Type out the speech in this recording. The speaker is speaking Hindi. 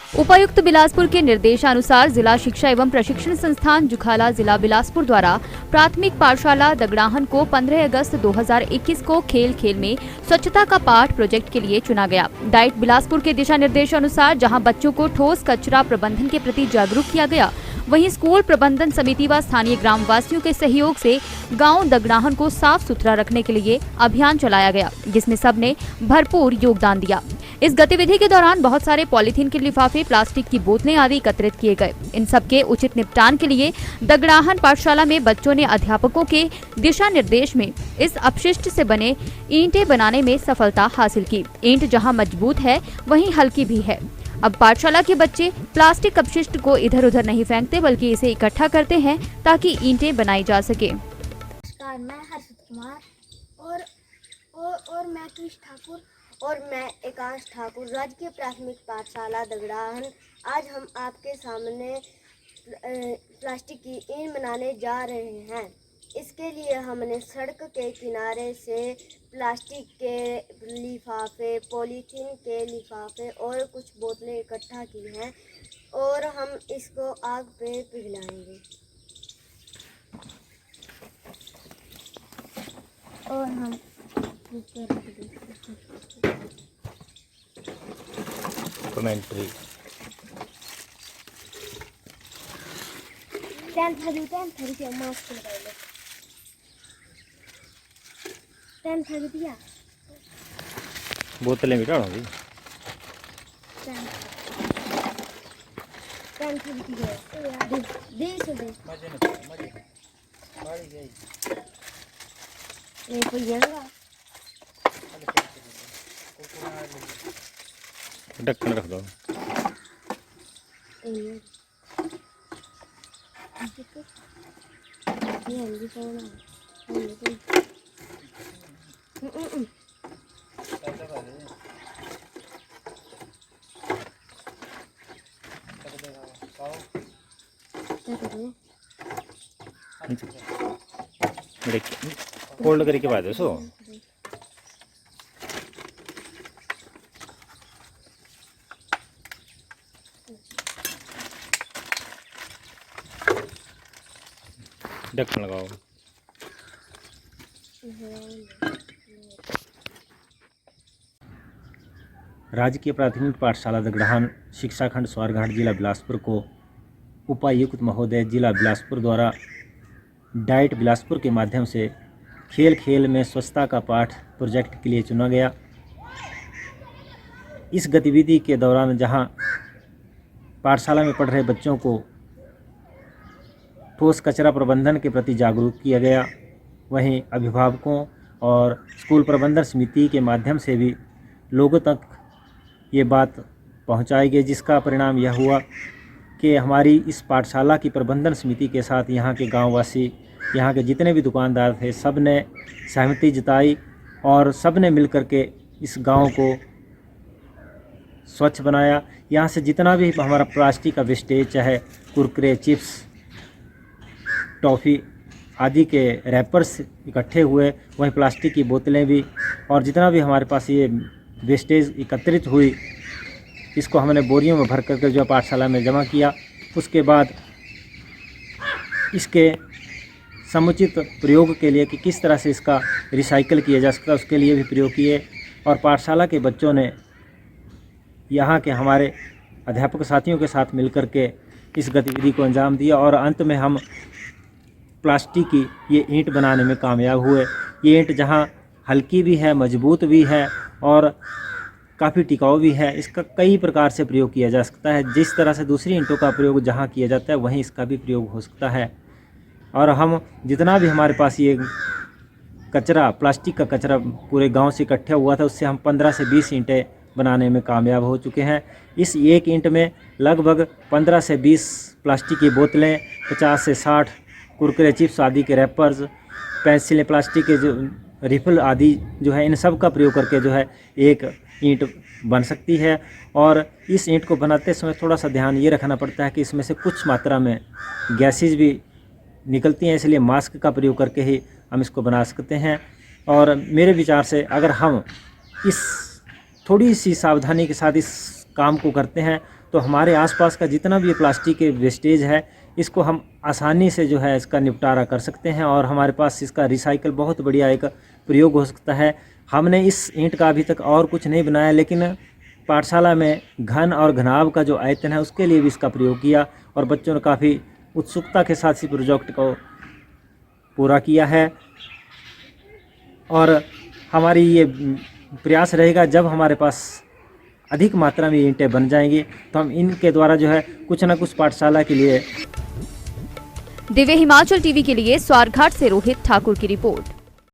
उपायुक्त बिलासपुर के निर्देशानुसार जिला शिक्षा एवं प्रशिक्षण संस्थान जुखाला जिला बिलासपुर द्वारा प्राथमिक पाठशाला दगड़ाहन को 15 अगस्त 2021 को खेल खेल में स्वच्छता का पाठ प्रोजेक्ट के लिए चुना गया। डाइट बिलासपुर के दिशा निर्देश अनुसार जहां बच्चों को ठोस कचरा प्रबंधन के प्रति जागरूक किया गया, वहीं स्कूल प्रबंधन समिति व स्थानीय ग्रामवासियों के सहयोग से गांव दगड़ाहन को साफ सुथरा रखने के लिए अभियान चलाया गया, जिसमें सबने भरपूर योगदान दिया। इस गतिविधि के दौरान बहुत सारे पॉलीथीन के लिफाफे, प्लास्टिक की बोतलें आदि एकत्रित किए गए। इन सबके उचित निपटान के लिए दगड़ाहन पाठशाला में बच्चों ने अध्यापकों के दिशा निर्देश में इस अपशिष्ट से बने ईंटें बनाने में सफलता हासिल की। ईंट जहां मजबूत है वहीं हल्की भी है। अब पाठशाला के बच्चे प्लास्टिक अपशिष्ट को इधर उधर नहीं फेंकते, बल्कि इसे इकट्ठा करते हैं ताकि ईंटें बनाई जा सके। नमस्कार, मैं हर्षित कुमार और मैं कृष ठाकुर और मैं एकांश ठाकुर, राजकीय प्राथमिक पाठशाला दगड़ाहन। आज हम आपके सामने प्लास्टिक की ईंट बनाने जा रहे हैं। इसके लिए हमने सड़क के किनारे से प्लास्टिक के लिफाफे, पॉलीथीन के लिफाफे और कुछ बोतलें इकट्ठा की हैं और हम इसको आग पे पिघलाएंगे। और हम कमेंट्री टेन थरी मास्क लगाए लो। टेन थरी दिया बोतलें भी डालोगी। टेन थरी दिया दे से दे ये पइयागा ढक्कन रख दो। कोल्ड करके बाद सो ढक्कन लगाओ। राजकीय प्राथमिक पाठशाला दगड़ाहन शिक्षा खंड स्वारघाट जिला बिलासपुर को उपायुक्त महोदय जिला बिलासपुर द्वारा डाइट बिलासपुर के माध्यम से खेल खेल में स्वच्छता का पाठ प्रोजेक्ट के लिए चुना गया। इस गतिविधि के दौरान जहां पाठशाला में पढ़ रहे बच्चों को ठोस कचरा प्रबंधन के प्रति जागरूक किया गया, वहीं अभिभावकों और स्कूल प्रबंधन समिति के माध्यम से भी लोगों तक ये बात पहुंचाई गई, जिसका परिणाम यह हुआ कि हमारी इस पाठशाला की प्रबंधन समिति के साथ यहाँ के गांववासी, यहाँ के जितने भी दुकानदार थे, सब ने सहमति जताई और सब ने मिल कर के इस गांव को स्वच्छ बनाया। यहाँ से जितना भी हमारा प्लास्टिक का वेस्टेज, चाहे कुरकुरे, चिप्स, टॉफ़ी आदि के रैपर्स इकट्ठे हुए, वहीं प्लास्टिक की बोतलें भी, और जितना भी हमारे पास ये वेस्टेज एकत्रित हुई, इसको हमने बोरियों में भर करके जो पाठशाला में जमा किया। उसके बाद इसके समुचित प्रयोग के लिए कि किस तरह से इसका रिसाइकल किया जा सकता है, उसके लिए भी प्रयोग किए और पाठशाला के बच्चों ने यहाँ के हमारे अध्यापक साथियों के साथ मिलकर के इस गतिविधि को अंजाम दिया और अंत में हम प्लास्टिक की ये ईंट बनाने में कामयाब हुए। ये ईंट जहाँ हल्की भी है, मजबूत भी है और काफ़ी टिकाऊ भी है। इसका कई प्रकार से प्रयोग किया जा सकता है। जिस तरह से दूसरी ईंटों का प्रयोग जहाँ किया जाता है, वहीं इसका भी प्रयोग हो सकता है। और हम जितना भी हमारे पास ये कचरा, प्लास्टिक का कचरा पूरे गांव से इकट्ठा हुआ था, उससे हम 15 से 20 ईंटें बनाने में कामयाब हो चुके हैं। इस एक ईंट में लगभग 15 से 20 प्लास्टिक की बोतलें, 50 से 60 कुरकुरे, चिप्स आदि के रैपर्स, पेंसिलें, प्लास्टिक के जो रिफिल आदि जो है, इन सब का प्रयोग करके जो है एक ईंट बन सकती है। और इस ईंट को बनाते समय थोड़ा सा ध्यान ये रखना पड़ता है कि इसमें से कुछ मात्रा में गैसेज भी निकलती हैं, इसलिए मास्क का प्रयोग करके ही हम इसको बना सकते हैं। और मेरे विचार से अगर हम इस थोड़ी सी सावधानी के साथ इस काम को करते हैं तो हमारे आसपास का जितना भी प्लास्टिक के वेस्टेज है इसको हम आसानी से जो है इसका निपटारा कर सकते हैं और हमारे पास इसका रिसाइकल बहुत बढ़िया एक प्रयोग हो सकता है। हमने इस ईंट का अभी तक और कुछ नहीं बनाया, लेकिन पाठशाला में घन और घनाभ का जो आयतन है उसके लिए भी इसका प्रयोग किया और बच्चों ने काफ़ी उत्सुकता के साथ इस प्रोजेक्ट को पूरा किया है। और हमारी ये प्रयास रहेगा जब हमारे पास अधिक मात्रा में ईंटें बन जाएंगी तो हम इनके द्वारा जो है कुछ ना कुछ पाठशाला के लिए। दिव्य हिमाचल टीवी के लिए स्वारघाट से रोहित ठाकुर की रिपोर्ट।